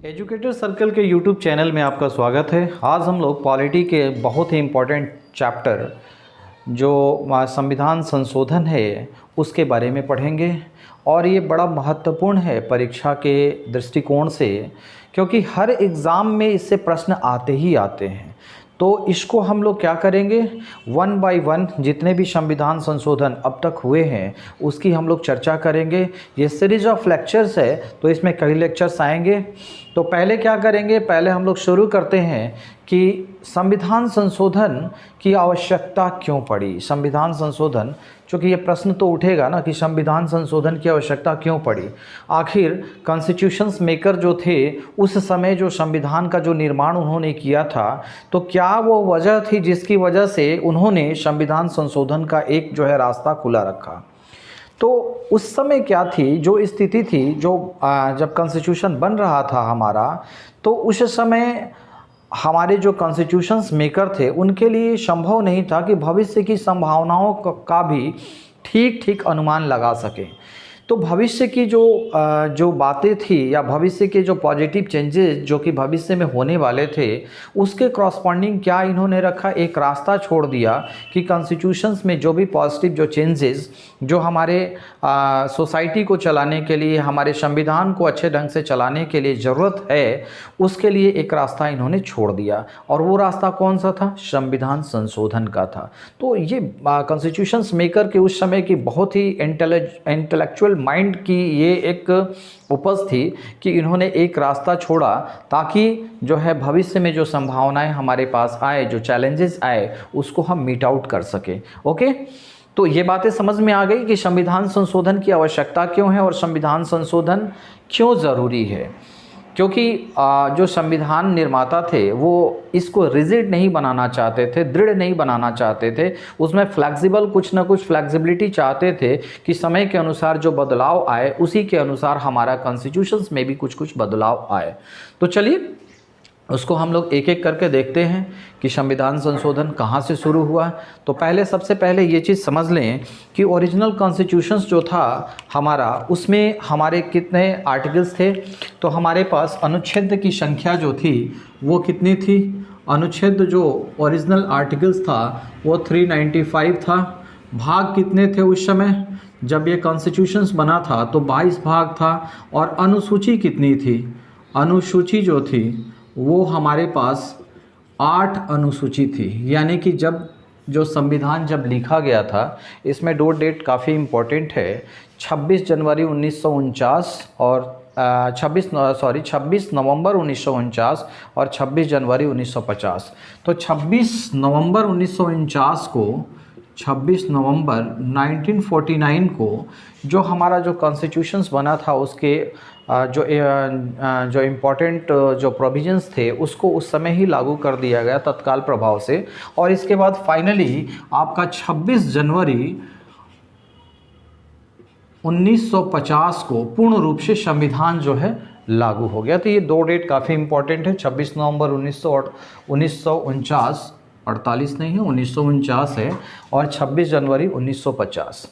Educator circle के YouTube channel में आपका स्वागत है। आज हम लोग पॉलिटी के बहुत ही इम्पोर्टेंट चैप्टर जो संविधान संशोधन है उसके बारे में पढ़ेंगे और ये बड़ा महत्वपूर्ण है परीक्षा के दृष्टिकोण से, क्योंकि हर एग्ज़ाम में इससे प्रश्न आते ही आते हैं। तो इसको हम लोग क्या करेंगे, वन बाय वन जितने भी संविधान संशोधन अब तक हुए हैं उसकी हम लोग चर्चा करेंगे। ये सीरीज ऑफ लेक्चर्स है तो इसमें कई लेक्चर्स आएंगे। तो पहले क्या करेंगे, पहले हम लोग शुरू करते हैं कि संविधान संशोधन की आवश्यकता क्यों पड़ी। संविधान संशोधन, चूँकि ये प्रश्न तो उठेगा ना कि संविधान संशोधन की आवश्यकता क्यों पड़ी। आखिर कॉन्स्टिट्यूशंस मेकर जो थे उस समय जो संविधान का जो निर्माण उन्होंने किया था, तो क्या वो वजह थी जिसकी वजह से उन्होंने संविधान संशोधन का एक जो है रास्ता खुला रखा। तो उस समय क्या थी, जो स्थिति थी, जो जब कॉन्स्टिट्यूशन बन रहा था हमारा, तो उस समय हमारे जो कॉन्स्टिट्यूशंस मेकर थे उनके लिए संभव नहीं था कि भविष्य की संभावनाओं का भी ठीक अनुमान लगा सकें। तो भविष्य की जो बातें थी या भविष्य के जो पॉजिटिव चेंजेस जो कि भविष्य में होने वाले थे उसके क्रॉसपॉन्डिंग क्या इन्होंने रखा, एक रास्ता छोड़ दिया कि कॉन्स्टिट्यूशंस में जो भी पॉजिटिव जो चेंजेस जो हमारे सोसाइटी को चलाने के लिए, हमारे संविधान को अच्छे ढंग से चलाने के लिए ज़रूरत है, उसके लिए एक रास्ता इन्होंने छोड़ दिया। और वो रास्ता कौन सा था, संविधान संशोधन का था। तो ये कॉन्स्टिट्यूशंस मेकर के उस समय की बहुत ही इंटेलेक्चुअल माइंड की ये एक उपज थी कि इन्होंने एक रास्ता छोड़ा ताकि जो है भविष्य में जो संभावनाएं हमारे पास आए, जो चैलेंजेस आए, उसको हम मीट आउट कर सकें। ओके, तो ये बातें समझ में आ गई कि संविधान संशोधन की आवश्यकता क्यों है और संविधान संशोधन क्यों ज़रूरी है। क्योंकि जो संविधान निर्माता थे वो इसको रिजिड नहीं बनाना चाहते थे, दृढ़ नहीं बनाना चाहते थे, उसमें फ्लेक्सिबल कुछ ना कुछ फ्लेक्सिबिलिटी चाहते थे कि समय के अनुसार जो बदलाव आए उसी के अनुसार हमारा कॉन्स्टिट्यूशंस में भी कुछ बदलाव आए। तो चलिए उसको हम लोग एक एक करके देखते हैं कि संविधान संशोधन कहाँ से शुरू हुआ। तो सबसे पहले ये चीज़ समझ लें कि ओरिजिनल कॉन्स्टिट्यूशंस जो था हमारा, उसमें हमारे कितने आर्टिकल्स थे। तो हमारे पास अनुच्छेद की संख्या जो थी वो कितनी थी, अनुच्छेद जो ओरिजिनल आर्टिकल्स था वो 395 था। भाग कितने थे उस समय जब ये कॉन्स्टिट्यूशंस बना था, तो 22 भाग था। और अनुसूची कितनी थी, अनुसूची जो थी वो हमारे पास 8 अनुसूची थी। यानी कि जो संविधान जब लिखा गया था, इसमें दो डेट काफ़ी इम्पोर्टेंट है, 26 जनवरी 1949 और 26 नवंबर 1949 और 26 जनवरी 1950। तो 26 नवंबर 1949 को, 26 नवंबर 1949 को जो हमारा जो कॉन्स्टिट्यूशंस बना था उसके जो इम्पोर्टेंट जो प्रोविजंस थे उसको उस समय ही लागू कर दिया गया तत्काल प्रभाव से। और इसके बाद फाइनली आपका 26 जनवरी 1950 को पूर्ण रूप से संविधान जो है लागू हो गया। तो ये दो डेट काफ़ी इम्पोर्टेंट है, 26 नवंबर 1949, 48 नहीं है 1949 है, और 26 जनवरी 1950।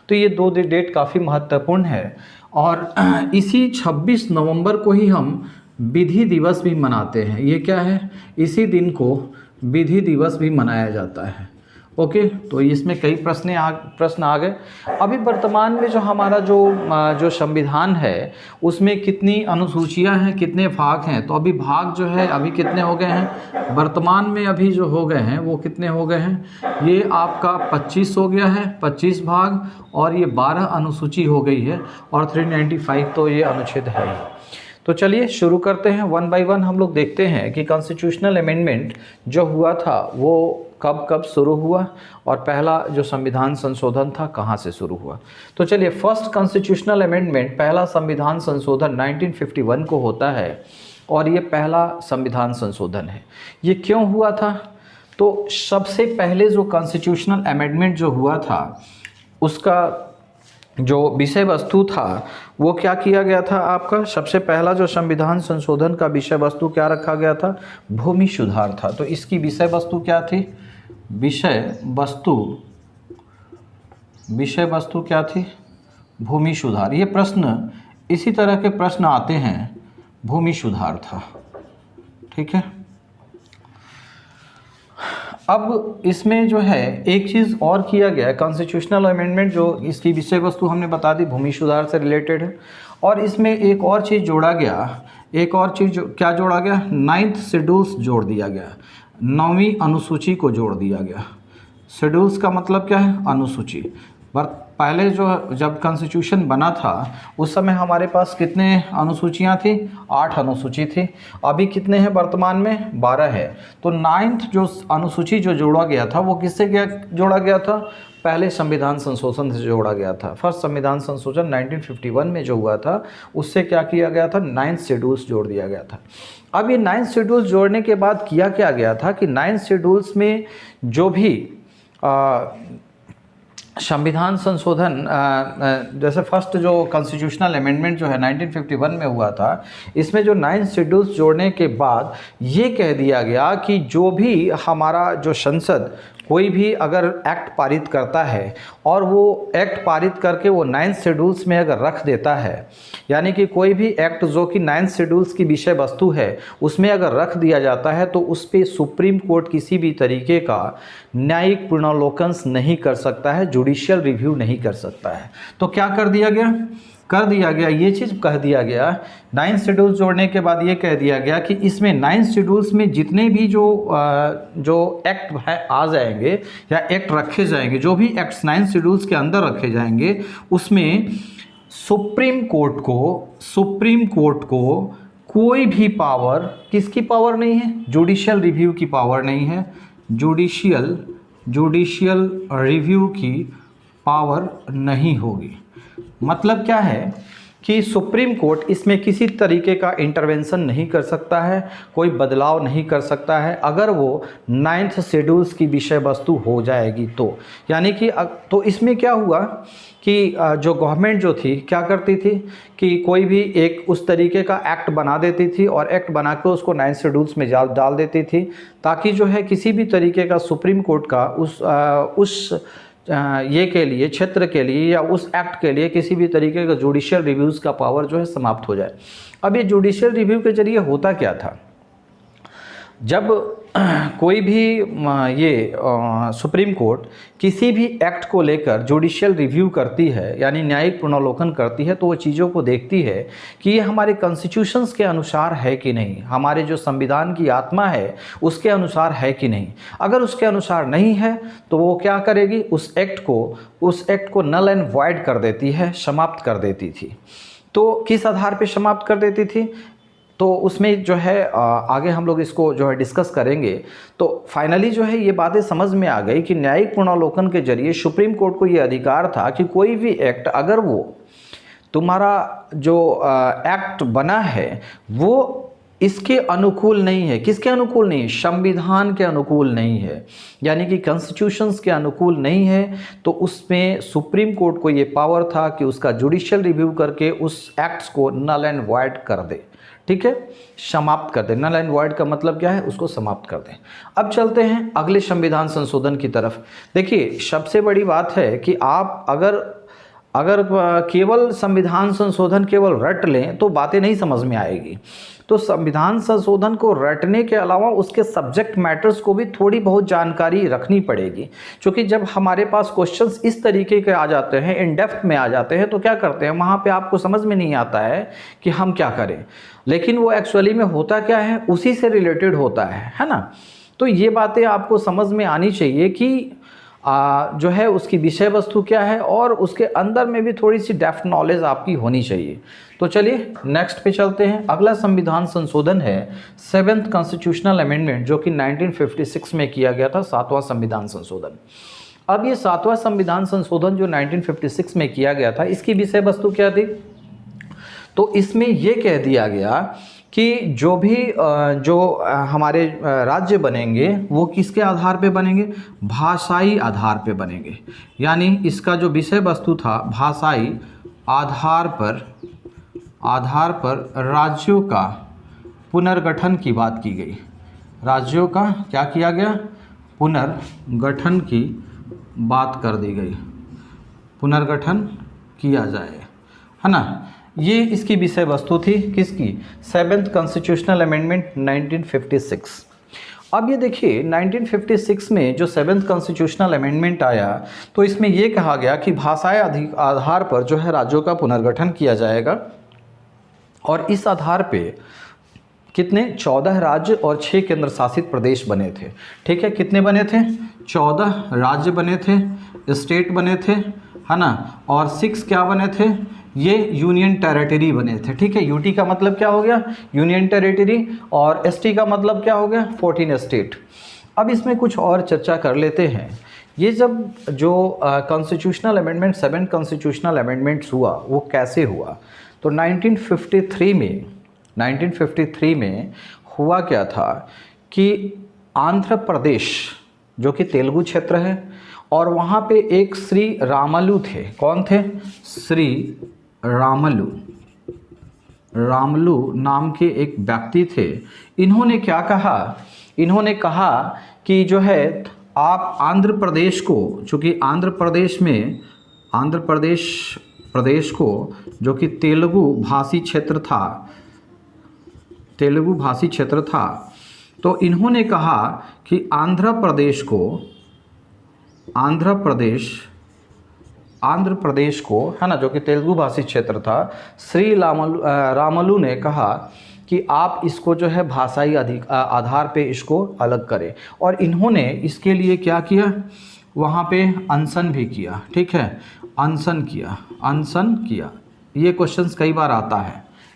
तो ये दो डेट काफ़ी महत्वपूर्ण है। और इसी 26 नवंबर को ही हम विधि दिवस भी मनाते हैं। ये क्या है, इसी दिन को विधि दिवस भी मनाया जाता है। ओके, तो इसमें कई प्रश्न आ गए। अभी वर्तमान में जो हमारा जो संविधान है उसमें कितनी अनुसूचियां हैं, कितने भाग हैं। तो अभी भाग जो है अभी कितने हो गए हैं, वर्तमान में अभी जो हो गए हैं वो कितने हो गए हैं, ये आपका 25 हो गया है, 25 भाग, और ये 12 अनुसूची हो गई है, और 395 तो ये अनुच्छेद है ही। तो चलिए शुरू करते हैं, वन बाय वन हम लोग देखते हैं कि कॉन्स्टिट्यूशनल अमेंडमेंट जो हुआ था वो कब शुरू हुआ और पहला जो संविधान संशोधन था कहाँ से शुरू हुआ। तो चलिए, फर्स्ट कॉन्स्टिट्यूशनल अमेंडमेंट, पहला संविधान संशोधन 1951 को होता है और ये पहला संविधान संशोधन है। ये क्यों हुआ था, तो सबसे पहले जो कॉन्स्टिट्यूशनल अमेंडमेंट जो हुआ था उसका जो विषय वस्तु था वो क्या किया गया था आपका, सबसे पहला जो संविधान संशोधन का विषय वस्तु क्या रखा गया था, भूमि सुधार था। तो इसकी विषय वस्तु क्या थी, विषय वस्तु क्या थी, भूमि सुधार। ये प्रश्न, इसी तरह के प्रश्न आते हैं भूमि सुधार था। ठीक है, अब इसमें जो है एक चीज़ और किया गया है, कॉन्स्टिट्यूशनल अमेंडमेंट जो इसकी विषय वस्तु हमने बता दी भूमि सुधार से रिलेटेड है, और इसमें एक और चीज़ जोड़ा गया, एक और चीज़ क्या जोड़ा गया, 9th शेड्यूल्स जोड़ दिया गया, 9वीं अनुसूची को जोड़ दिया गया। शेड्यूल्स का मतलब क्या है, अनुसूची। पर पहले जो जब कॉन्स्टिट्यूशन बना था उस समय हमारे पास कितने अनुसूचियां थी, 8 अनुसूची थी। अभी कितने हैं वर्तमान में, 12 है। तो 9th जो अनुसूची जो जोड़ा गया था वो किससे क्या जोड़ा गया था, पहले संविधान संशोधन से जोड़ा गया था। फर्स्ट संविधान संशोधन 1951 में जो हुआ था उससे क्या किया गया था, 9th शेड्यूल्स जोड़ दिया गया था। अब ये 9th शेड्यूल्स जोड़ने के बाद किया क्या गया था कि 9th शेड्यूल्स में जो भी संविधान संशोधन जैसे फर्स्ट जो कॉन्स्टिट्यूशनल अमेंडमेंट जो है 1951 में हुआ था, इसमें जो 9th शेड्यूल्स जोड़ने के बाद ये कह दिया गया कि जो भी हमारा जो संसद कोई भी अगर एक्ट पारित करता है और वो एक्ट पारित करके वो 9th शेड्यूल्स में अगर रख देता है, यानी कि कोई भी एक्ट जो कि 9th शेड्यूल्स की विषय वस्तु है उसमें अगर रख दिया जाता है तो उस पर सुप्रीम कोर्ट किसी भी तरीके का न्यायिक पुनर्विलोकन नहीं कर सकता है, जुडिशियल रिव्यू नहीं कर सकता है। तो क्या कर दिया गया, ये चीज़ कह दिया गया 9th शेड्यूल जोड़ने के बाद ये कह दिया गया कि इसमें 9th शेड्यूल्स में जितने भी जो एक्ट है आ जाएंगे या एक्ट रखे जाएंगे, जो भी एक्ट्स 9th शेड्यूल्स के अंदर रखे जाएंगे उसमें सुप्रीम कोर्ट को कोई भी पावर, किसकी पावर नहीं है, जुडिशियल रिव्यू की पावर नहीं है, जुडिशियल रिव्यू की पावर नहीं होगी। मतलब क्या है कि सुप्रीम कोर्ट इसमें किसी तरीके का इंटरवेंशन नहीं कर सकता है, कोई बदलाव नहीं कर सकता है अगर वो 9th शेड्यूल्स की विषय वस्तु हो जाएगी तो। यानी कि तो इसमें क्या हुआ कि जो गवर्नमेंट जो थी क्या करती थी कि कोई भी एक उस तरीके का एक्ट बना देती थी और एक्ट बना के उसको 9th शेड्यूल्स में डाल देती थी, ताकि जो है किसी भी तरीके का सुप्रीम कोर्ट का उस ये के लिए, क्षेत्र के लिए या उस एक्ट के लिए किसी भी तरीके का जुडिशियल रिव्यूज़ का पावर जो है समाप्त हो जाए। अब ये जुडिशियल रिव्यू के जरिए होता क्या था, जब कोई भी सुप्रीम कोर्ट किसी भी एक्ट को लेकर जुडिशियल रिव्यू करती है यानी न्यायिक पुनर्विलोकन करती है, तो वो चीज़ों को देखती है कि ये हमारे कॉन्स्टिट्यूशंस के अनुसार है कि नहीं, हमारे जो संविधान की आत्मा है उसके अनुसार है कि नहीं। अगर उसके अनुसार नहीं है तो वो क्या करेगी, उस एक्ट को नल एंड वॉइड कर देती है, समाप्त कर देती थी। तो किस आधार पर समाप्त कर देती थी, तो उसमें जो है आगे हम लोग इसको जो है डिस्कस करेंगे। तो फाइनली जो है ये बातें समझ में आ गई कि न्यायिक पुनर्विलोकन के जरिए सुप्रीम कोर्ट को ये अधिकार था कि कोई भी एक्ट अगर वो तुम्हारा जो एक्ट बना है वो इसके अनुकूल नहीं है, किसके अनुकूल नहीं है, संविधान के अनुकूल नहीं है, यानी कि कॉन्स्टिट्यूशंस के अनुकूल नहीं है, तो उसमें सुप्रीम कोर्ट को ये पावर था कि उसका जुडिशियल रिव्यू करके उस एक्ट्स को नल एंड वॉइड कर दे। ठीक है, समाप्त कर दे। नल एंड वॉइड का मतलब क्या है, उसको समाप्त कर दें। अब चलते हैं अगले संविधान संशोधन की तरफ। देखिए, सबसे बड़ी बात है कि आप अगर केवल संविधान संशोधन केवल रट लें तो बातें नहीं समझ में आएगी। तो संविधान संशोधन को रटने के अलावा उसके सब्जेक्ट मैटर्स को भी थोड़ी बहुत जानकारी रखनी पड़ेगी, क्योंकि जब हमारे पास क्वेश्चंस इस तरीके के आ जाते हैं, इन डेप्थ में आ जाते हैं, तो क्या करते हैं वहाँ पे आपको समझ में नहीं आता है कि हम क्या करें, लेकिन वो एक्चुअली में होता क्या है उसी से रिलेटेड होता है ना। तो ये बातें आपको समझ में आनी चाहिए कि जो है उसकी विषय वस्तु क्या है और उसके अंदर में भी थोड़ी सी डेप्थ नॉलेज आपकी होनी चाहिए। तो चलिए नेक्स्ट पे चलते हैं। अगला संविधान संशोधन है 7th कॉन्स्टिट्यूशनल अमेंडमेंट, जो कि 1956 में किया गया था, 7वां संविधान संशोधन। अब ये 7वां संविधान संशोधन जो 1956 में किया गया था, इसकी विषय वस्तु क्या थी, तो इसमें ये कह दिया गया कि जो भी हमारे राज्य बनेंगे वो किसके आधार पे बनेंगे, भाषाई आधार पे बनेंगे। यानी इसका जो विषय वस्तु था भाषाई आधार पर राज्यों का पुनर्गठन की बात की गई। राज्यों का क्या किया गया, पुनर्गठन की बात कर दी गई, पुनर्गठन किया जाए, है ना। ये इसकी विषय वस्तु थी किसकी, 7th कॉन्स्टिट्यूशनल अमेंडमेंट 1956। अब ये देखिए 1956 में जो 7th कॉन्स्टिट्यूशनल अमेंडमेंट आया तो इसमें ये कहा गया कि भाषाई आधार पर जो है राज्यों का पुनर्गठन किया जाएगा और इस आधार पे कितने 14 राज्य और 6 केंद्र शासित प्रदेश बने थे। ठीक है, कितने बने थे, 14 राज्य बने थे, स्टेट बने थे, है ना, और 6 क्या बने थे, ये यूनियन टेरिटरी बने थे। ठीक है, यूटी का मतलब क्या हो गया, यूनियन टेरिटरी, और एसटी का मतलब क्या हो गया, 14 स्टेट। अब इसमें कुछ और चर्चा कर लेते हैं। ये जब जो कॉन्स्टिट्यूशनल अमेंडमेंट 7 कॉन्स्टिट्यूशनल अमेंडमेंट्स हुआ वो कैसे हुआ, तो 1953 में हुआ क्या था कि आंध्र प्रदेश जो कि तेलुगु क्षेत्र है और वहाँ पे एक श्री रामलू थे। कौन थे, श्री रामलू नाम के एक व्यक्ति थे। इन्होंने क्या कहा, इन्होंने कहा कि जो है आप आंध्र प्रदेश को, चूँकि आंध्र प्रदेश को जो कि तेलुगु भाषी क्षेत्र था, तो इन्होंने कहा कि आंध्र प्रदेश को है ना, जो कि तेलुगु भाषी क्षेत्र था, श्री रामलू ने कहा कि आप इसको जो है भाषाई आधार पे इसको अलग करें। और इन्होंने इसके लिए क्या किया, वहाँ पे अनशन भी किया। ठीक है, अनशन किया, ये क्वेश्चंस कई बार आता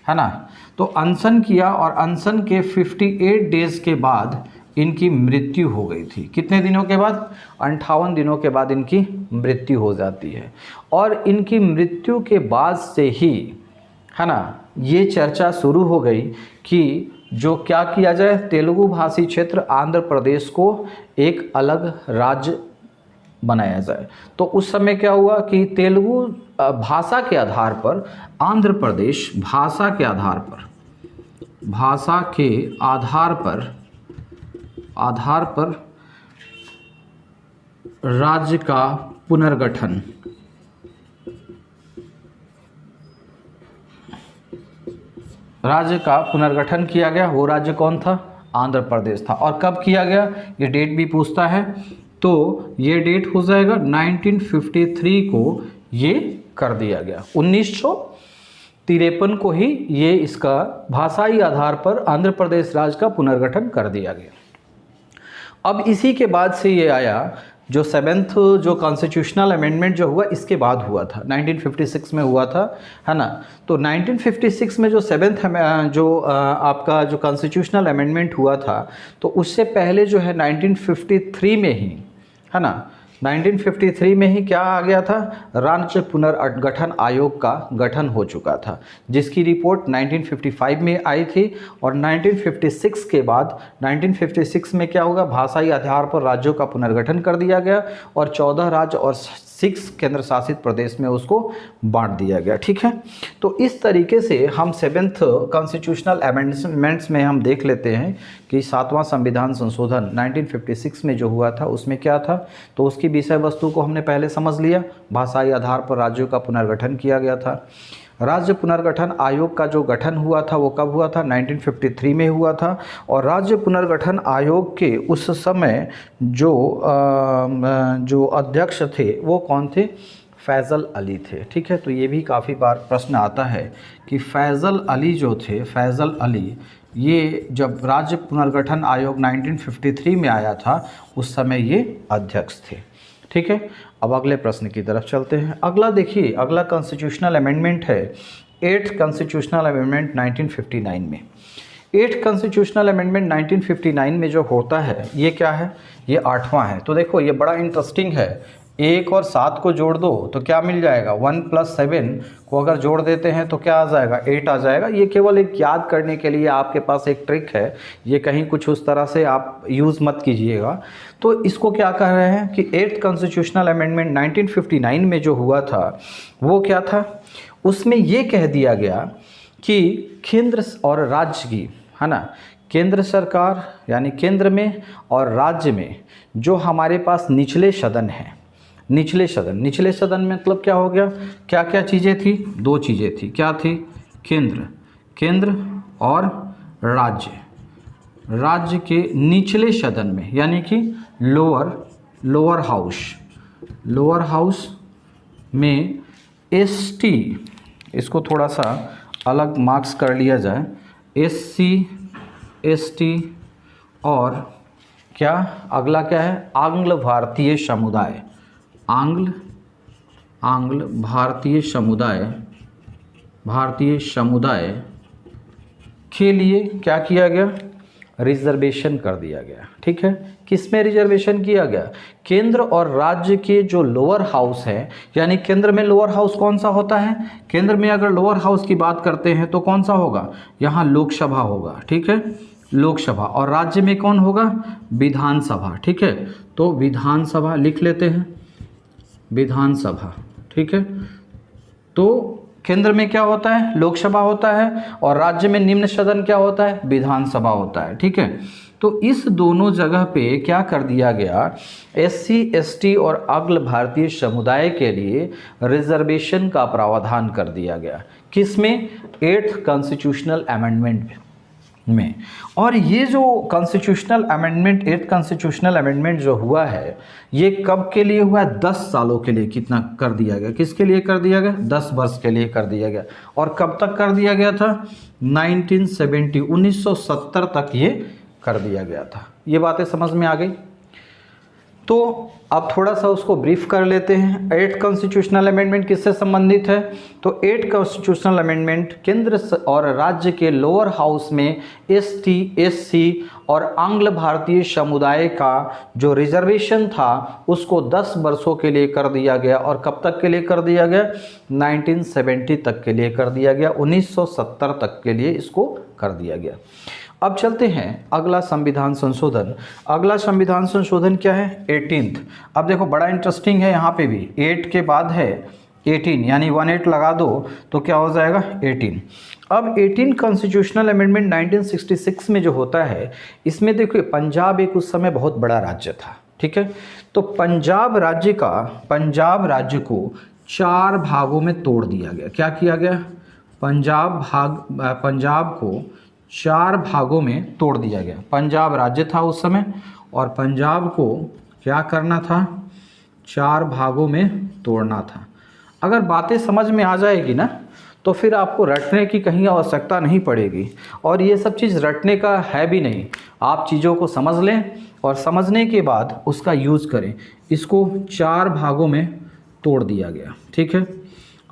है ना। तो अनशन किया और अनशन के 58 डेज़ के बाद इनकी मृत्यु हो गई थी। कितने दिनों के बाद, 58 दिनों के बाद इनकी मृत्यु हो जाती है। और इनकी मृत्यु के बाद से ही है ना ये चर्चा शुरू हो गई कि जो क्या किया जाए, तेलुगु भाषी क्षेत्र आंध्र प्रदेश को एक अलग राज्य बनाया जाए। तो उस समय क्या हुआ कि तेलुगु भाषा के आधार पर आंध्र प्रदेश भाषा के आधार पर राज्य का पुनर्गठन किया गया। वो राज्य कौन था, आंध्र प्रदेश था। और कब किया गया, ये डेट भी पूछता है, तो ये डेट हो जाएगा 1953 को ये कर दिया गया। 1953 को ही ये इसका भाषाई आधार पर आंध्र प्रदेश राज्य का पुनर्गठन कर दिया गया। अब इसी के बाद से ये आया जो 7th जो कॉन्स्टिट्यूशनल अमेंडमेंट जो हुआ इसके बाद हुआ था, 1956 में हुआ था, है ना। तो 1956 में जो 7th जो आपका जो कॉन्स्टिट्यूशनल अमेंडमेंट हुआ था, तो उससे पहले जो है 1953 में ही, है ना, 1953 में ही क्या आ गया था, राज्य पुनर्गठन आयोग का गठन हो चुका था, जिसकी रिपोर्ट 1955 में आई थी। और 1956 के बाद 1956 में क्या होगा, भाषाई आधार पर राज्यों का पुनर्गठन कर दिया गया और 14 राज्य और 6 केंद्र शासित प्रदेश में उसको बांट दिया गया। ठीक है, तो इस तरीके से हम 7th कॉन्स्टिट्यूशनल अमेंडमेंट्स में हम देख लेते हैं कि 7वां संविधान संशोधन 1956 में जो हुआ था उसमें क्या था। तो उसकी विषय वस्तु को हमने पहले समझ लिया, भाषाई आधार पर राज्यों का पुनर्गठन किया गया था। राज्य पुनर्गठन आयोग का जो गठन हुआ था वो कब हुआ था, 1953 में हुआ था। और राज्य पुनर्गठन आयोग के उस समय जो अध्यक्ष थे वो कौन थे, फैज़ल अली थे। ठीक है, तो ये भी काफ़ी बार प्रश्न आता है कि फैज़ल अली जो थे, फैज़ल अली, ये जब राज्य पुनर्गठन आयोग 1953 में आया था उस समय ये अध्यक्ष थे। ठीक है, अब अगले प्रश्न की तरफ चलते हैं। अगला देखिए, अगला कॉन्स्टिट्यूशनल अमेंडमेंट है 8th कॉन्स्टिट्यूशनल अमेंडमेंट 1959 में। 8th कॉन्स्टिट्यूशनल अमेंडमेंट 1959 में जो होता है ये क्या है, ये 8वां है। तो देखो ये बड़ा इंटरेस्टिंग है, 1 और 7 को जोड़ दो तो क्या मिल जाएगा, 1 + 7 को अगर जोड़ देते हैं तो क्या आ जाएगा, 8 आ जाएगा। ये केवल एक याद करने के लिए आपके पास एक ट्रिक है, ये कहीं कुछ उस तरह से आप यूज़ मत कीजिएगा। तो इसको क्या कह रहे हैं कि 8th कॉन्स्टिट्यूशनल अमेंडमेंट 1959 में जो हुआ था वो क्या था, उसमें ये कह दिया गया कि केंद्र और राज्य की, है ना, केंद्र सरकार यानी केंद्र में और राज्य में जो हमारे पास निचले सदन हैं, निचले सदन, निचले सदन में मतलब क्या हो गया, क्या क्या चीज़ें थी, दो चीज़ें थी, क्या थी, केंद्र, केंद्र और राज्य, राज्य के निचले सदन में यानी कि लोअर हाउस में एसटी, इसको थोड़ा सा अलग मार्क्स कर लिया जाए, एससी एसटी और क्या, अगला क्या है, आंग्ल भारतीय समुदाय, आंग्ल भारतीय समुदाय के लिए क्या किया गया, रिजर्वेशन कर दिया गया। ठीक है, किसमें रिजर्वेशन किया गया, केंद्र और राज्य के जो लोअर हाउस है, यानी केंद्र में लोअर हाउस कौन सा होता है, केंद्र में अगर लोअर हाउस की बात करते हैं तो कौन सा होगा, यहाँ लोकसभा होगा। ठीक है, लोकसभा, और राज्य में कौन होगा, विधानसभा। ठीक है, तो विधानसभा लिख लेते हैं, विधानसभा। ठीक है, तो केंद्र में क्या होता है, लोकसभा होता है, और राज्य में निम्न सदन क्या होता है, विधानसभा होता है। ठीक है, तो इस दोनों जगह पे क्या कर दिया गया, एससी एसटी और अग्र भारतीय समुदाय के लिए रिजर्वेशन का प्रावधान कर दिया गया। किसमें, 8th कॉन्स्टिट्यूशनल अमेंडमेंट में। और ये जो constitutional amendment, 8th constitutional amendment जो हुआ है, ये कब के लिए हुआ है, 10 सालों के लिए कितना कर दिया गया, किसके लिए कर दिया गया, 10 वर्ष के लिए कर दिया गया। और कब तक कर दिया गया था, 1970 तक ये कर दिया गया था। ये बातें समझ में आ गई। तो अब थोड़ा सा उसको ब्रीफ कर लेते हैं। 8th कॉन्स्टिट्यूशनल अमेंडमेंट किससे संबंधित है, तो 8th कॉन्स्टिट्यूशनल अमेंडमेंट केंद्र और राज्य के लोअर हाउस में एसटी एससी और आंग्ल भारतीय समुदाय का जो रिजर्वेशन था उसको 10 वर्षों के लिए कर दिया गया। और कब तक के लिए कर दिया गया, 1970 तक के लिए कर दिया गया, 1970 तक के लिए इसको कर दिया गया। अब चलते हैं अगला संविधान संशोधन। अगला संविधान संशोधन क्या है, 18th। अब देखो बड़ा इंटरेस्टिंग है, यहाँ पे भी 8 के बाद है 18, यानी 18 लगा दो तो क्या हो जाएगा, 18। अब 18 कॉन्स्टिट्यूशनल अमेंडमेंट 1966 में जो होता है, इसमें देखो पंजाब एक उस समय बहुत बड़ा राज्य था। ठीक है, तो पंजाब राज्य को 4 भागों में तोड़ दिया गया। क्या किया गया, पंजाब को 4 भागों में तोड़ दिया गया। पंजाब राज्य था उस समय, और पंजाब को क्या करना था, 4 भागों में तोड़ना था। अगर बातें समझ में आ जाएगी ना, तो फिर आपको रटने की कहीं आवश्यकता नहीं पड़ेगी, और ये सब चीज़ रटने का है भी नहीं। आप चीज़ों को समझ लें और समझने के बाद उसका यूज़ करें। इसको 4 भागों में तोड़ दिया गया। ठीक है,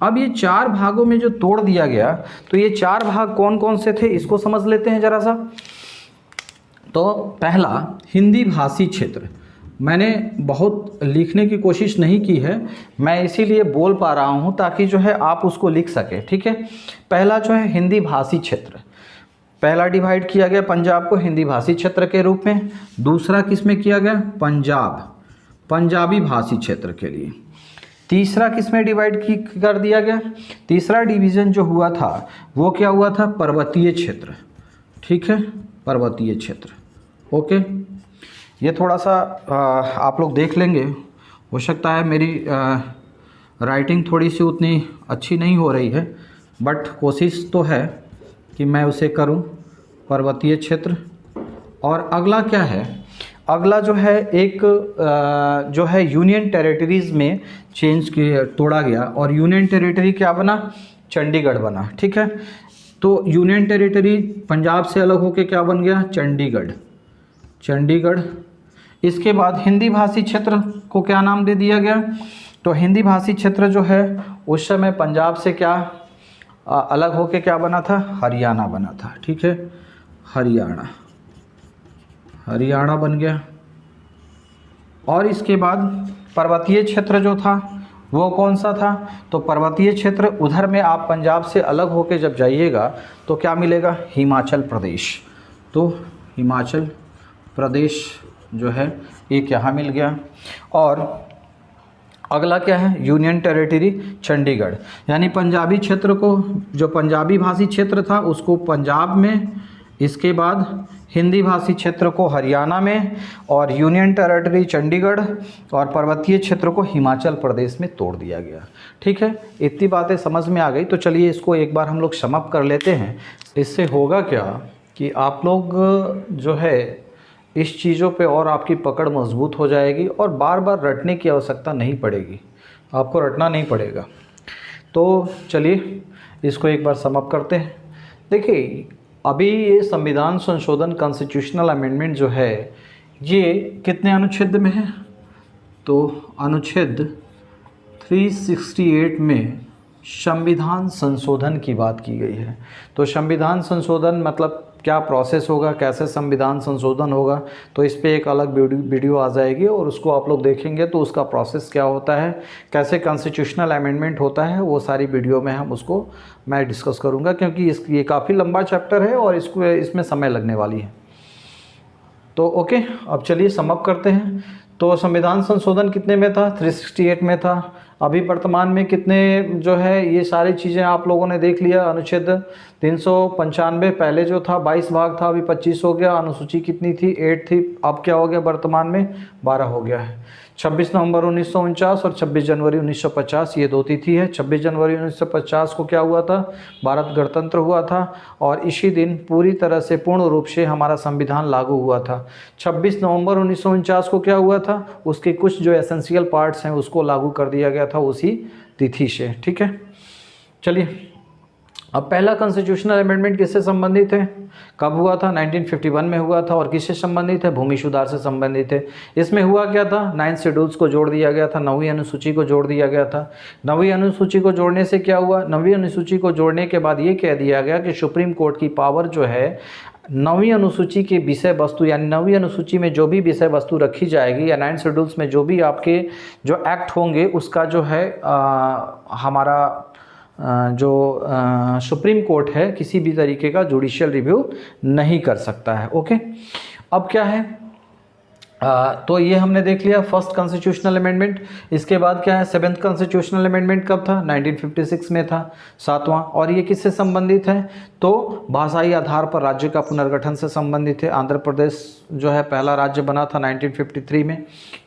अब ये 4 भागों में जो तोड़ दिया गया, तो ये 4 भाग कौन कौन से थे, इसको समझ लेते हैं ज़रा सा। तो पहला, हिंदी भाषी क्षेत्र। मैंने बहुत लिखने की कोशिश नहीं की है, मैं इसीलिए बोल पा रहा हूँ ताकि जो है आप उसको लिख सकें। ठीक है, पहला जो है हिंदी भाषी क्षेत्र, पहला डिवाइड किया गया पंजाब को हिंदी भाषी क्षेत्र के रूप में। दूसरा किस में किया गया, पंजाबी भाषी क्षेत्र के लिए। तीसरा किस में डिवाइड कर दिया गया, तीसरा डिवीज़न जो हुआ था वो क्या हुआ था, पर्वतीय क्षेत्र। ठीक है, पर्वतीय क्षेत्र। ओके, ये थोड़ा सा आप लोग देख लेंगे। हो सकता है मेरी राइटिंग थोड़ी सी उतनी अच्छी नहीं हो रही है, बट कोशिश तो है कि मैं उसे करूं। पर्वतीय क्षेत्र। और अगला क्या है, अगला जो है एक जो है यूनियन टेरिटरीज़ में तोड़ा गया, और यूनियन टेरिटरी क्या बना, चंडीगढ़ बना। ठीक है, तो यूनियन टेरिटरी पंजाब से अलग होके क्या बन गया, चंडीगढ़। इसके बाद हिंदी भाषी क्षेत्र को क्या नाम दे दिया गया, तो हिंदी भाषी क्षेत्र जो है उस समय पंजाब से क्या अलग होके क्या बना था, हरियाणा बना था। ठीक है, हरियाणा बन गया। और इसके बाद पर्वतीय क्षेत्र जो था वो कौन सा था, तो पर्वतीय क्षेत्र उधर में आप पंजाब से अलग होके जब जाइएगा तो क्या मिलेगा, हिमाचल प्रदेश। तो हिमाचल प्रदेश जो है एक यहाँ मिल गया। और अगला क्या है, यूनियन टेरिटरी चंडीगढ़, यानी पंजाबी क्षेत्र को, जो पंजाबी भाषी क्षेत्र था उसको पंजाब में इसके बाद हिंदी भाषी क्षेत्र को हरियाणा में और यूनियन टेरिटरी चंडीगढ़ और पर्वतीय क्षेत्र को हिमाचल प्रदेश में तोड़ दिया गया। ठीक है, इतनी बातें समझ में आ गई। तो चलिए इसको एक बार हम लोग समअप कर लेते हैं। इससे होगा क्या कि आप लोग जो है इस चीज़ों पे और आपकी पकड़ मजबूत हो जाएगी और बार बार रटने की आवश्यकता नहीं पड़ेगी, आपको रटना नहीं पड़ेगा। तो चलिए इसको एक बार समअप करते हैं। देखिए अभी ये संविधान संशोधन कॉन्स्टिट्यूशनल अमेंडमेंट जो है ये कितने अनुच्छेद में है? तो अनुच्छेद 368 में संविधान संशोधन की बात की गई है। तो संविधान संशोधन मतलब क्या प्रोसेस होगा, कैसे संविधान संशोधन होगा, तो इस पे एक अलग वीडियो आ जाएगी और उसको आप लोग देखेंगे तो उसका प्रोसेस क्या होता है, कैसे कॉन्स्टिट्यूशनल अमेंडमेंट होता है, वो सारी वीडियो में हम उसको मैं डिस्कस करूँगा, क्योंकि ये काफ़ी लंबा चैप्टर है और इसमें समय लगने वाली है। तो ओके, अब चलिए समअप करते हैं। तो संविधान संशोधन कितने में था? 368 में था। अभी वर्तमान में कितने जो है ये सारी चीज़ें आप लोगों ने देख लिया। अनुच्छेद 395 पहले जो था 22 भाग था, अभी 25 हो गया। अनुसूची कितनी थी? 8 थी, अब क्या हो गया वर्तमान में? 12 हो गया है। 26 नवंबर 1949 और 26 जनवरी 1950 ये दो तिथि है। 26 जनवरी 1950 को क्या हुआ था? भारत गणतंत्र हुआ था और इसी दिन पूरी तरह से पूर्ण रूप से हमारा संविधान लागू हुआ था। 26 नवंबर 1949 को क्या हुआ था? उसके कुछ जो एसेंशियल पार्ट्स हैं उसको लागू कर दिया गया था उसी तिथि से। ठीक है, चलिए अब पहला कॉन्स्टिट्यूशनल अमेंडमेंट किससे संबंधित है? कब हुआ था? 1951 में हुआ था और किससे संबंधित है? भूमि सुधार से संबंधित है। इसमें हुआ क्या था? 9 शेड्यूल्स को जोड़ दिया गया था, 9वीं अनुसूची को जोड़ दिया गया था। 9वीं अनुसूची को जोड़ने से क्या हुआ? 9वीं अनुसूची को जोड़ने के बाद ये कह दिया गया कि सुप्रीम कोर्ट की पावर जो है 9वीं अनुसूची के विषय वस्तु यानी 9वीं अनुसूची में जो भी विषय वस्तु रखी जाएगी या 9 शेड्यूल्स में जो भी आपके जो एक्ट होंगे उसका जो है हमारा जो सुप्रीम कोर्ट है किसी भी तरीके का जुडिशियल रिव्यू नहीं कर सकता है। ओके, अब क्या है? तो ये हमने देख लिया फर्स्ट कॉन्स्टिट्यूशनल अमेंडमेंट। इसके बाद क्या है? 7th कॉन्स्टिट्यूशनल अमेंडमेंट कब था? 1956 में था, 7वां। और ये किससे संबंधित है? तो भाषाई आधार पर राज्य का पुनर्गठन से संबंधित है। आंध्र प्रदेश जो है पहला राज्य बना था 1953 में।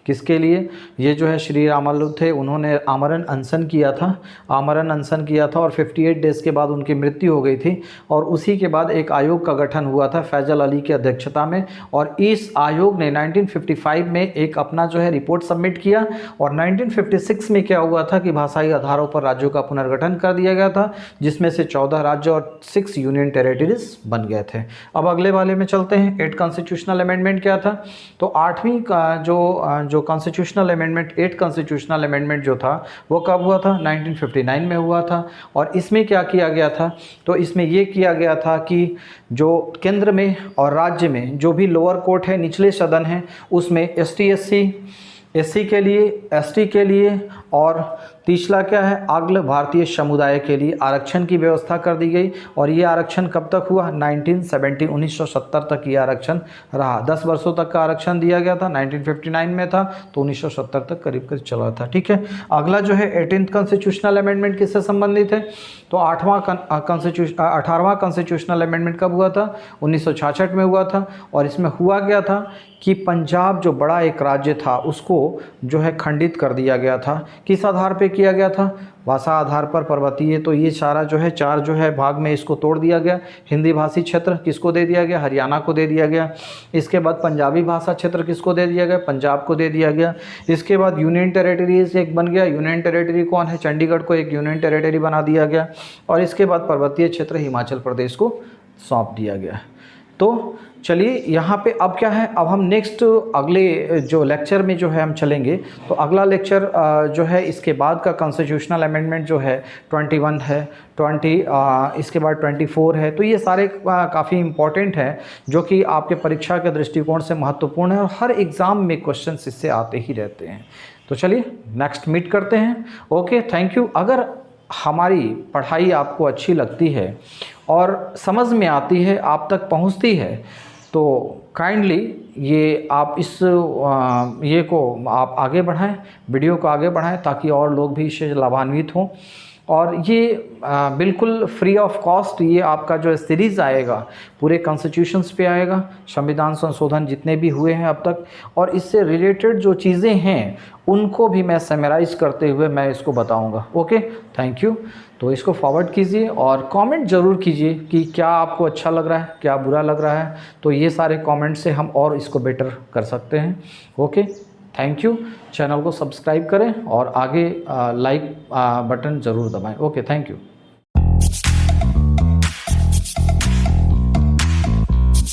किसके लिए? ये जो है श्री रामालू थे, उन्होंने आमरण अनशन किया था, आमरण अनशन किया था और 58 डेज़ के बाद उनकी मृत्यु हो गई थी। और उसी के बाद एक आयोग का गठन हुआ था फैजल अली की अध्यक्षता में और इस आयोग ने 1955 में एक अपना जो है रिपोर्ट सबमिट किया और 1956 में क्या हुआ था कि भाषाई आधारों पर राज्यों का पुनर्गठन कर दिया गया था, जिसमें से 14 राज्य और 6 यूनियन टेरिटरीज बन गए थे। अब अगले वाले में चलते हैं। 8 कॉन्स्टिट्यूशनल अमेंडमेंट क्या था? तो 8वीं का जो कॉन्स्टिट्यूशनल अमेंडमेंट 8 कॉन्स्टिट्यूशनल अमेंडमेंट जो था वो कब हुआ था? 1959 में हुआ था। और इसमें क्या किया गया था? तो इसमें ये किया गया था कि जो केंद्र में और राज्य में जो भी लोअर कोर्ट है, निचले सदन है, उसमें ST SC के लिए, ST के लिए और तीसरा क्या है? अग्र भारतीय समुदाय के लिए आरक्षण की व्यवस्था कर दी गई। और ये आरक्षण कब तक हुआ? 1970 तक ये आरक्षण रहा। 10 वर्षों तक का आरक्षण दिया गया था। 1959 में था तो 1970 तक करीब करीब चला था। ठीक है, अगला जो है 18th कॉन्स्टिट्यूशनल अमेंडमेंट किससे संबंधित है? तो 18वां कॉन्स्टिट्यूशनल अमेंडमेंट कब हुआ था? 1966 में हुआ था। और इसमें हुआ क्या था कि पंजाब जो बड़ा एक राज्य था उसको जो है खंडित कर दिया गया था। किस आधार पे किया गया था? भाषा आधार पर, पर्वतीय। तो ये सारा जो है 4 जो है भाग में इसको तोड़ दिया गया। हिंदी भाषी क्षेत्र किसको दे दिया गया? हरियाणा को दे दिया गया। इसके बाद पंजाबी भाषा क्षेत्र किसको दे दिया गया? पंजाब को दे दिया गया। इसके बाद यूनियन टेरिटरीज एक बन गया। यूनियन टेरिटरी कौन है? चंडीगढ़ को एक यूनियन टेरिटरी बना दिया गया। और इसके बाद पर्वतीय क्षेत्र हिमाचल प्रदेश को सौंप दिया गया। तो चलिए यहाँ पे अब क्या है? अब हम नेक्स्ट अगले जो लेक्चर में जो है हम चलेंगे। तो अगला लेक्चर जो है इसके बाद का कॉन्स्टिट्यूशनल अमेंडमेंट जो है 21 है, 20 इसके बाद 24 है। तो ये सारे काफ़ी इम्पोर्टेंट हैं जो कि आपके परीक्षा के दृष्टिकोण से महत्वपूर्ण है और हर एग्ज़ाम में क्वेश्चन इससे आते ही रहते हैं। तो चलिए नेक्स्ट मीट करते हैं। Okay, thank you. अगर हमारी पढ़ाई आपको अच्छी लगती है और समझ में आती है, आप तक पहुंचती है, तो काइंडली ये आप ये को आप आगे बढ़ाएं, वीडियो को आगे बढ़ाएं ताकि और लोग भी इससे लाभान्वित हों। और ये बिल्कुल फ्री ऑफ कॉस्ट ये आपका जो सीरीज़ आएगा पूरे कॉन्स्टिट्यूशंस पे आएगा, संविधान संशोधन जितने भी हुए हैं अब तक, और इससे रिलेटेड जो चीज़ें हैं उनको भी मैं समराइज़ करते हुए मैं इसको बताऊंगा। Okay, thank you. तो इसको फॉरवर्ड कीजिए और कमेंट ज़रूर कीजिए कि क्या आपको अच्छा लग रहा है, क्या बुरा लग रहा है। तो ये सारे कमेंट से हम और इसको बेटर कर सकते हैं। Okay, thank you. चैनल को सब्सक्राइब करें और आगे लाइक बटन ज़रूर दबाएं। Okay, thank you.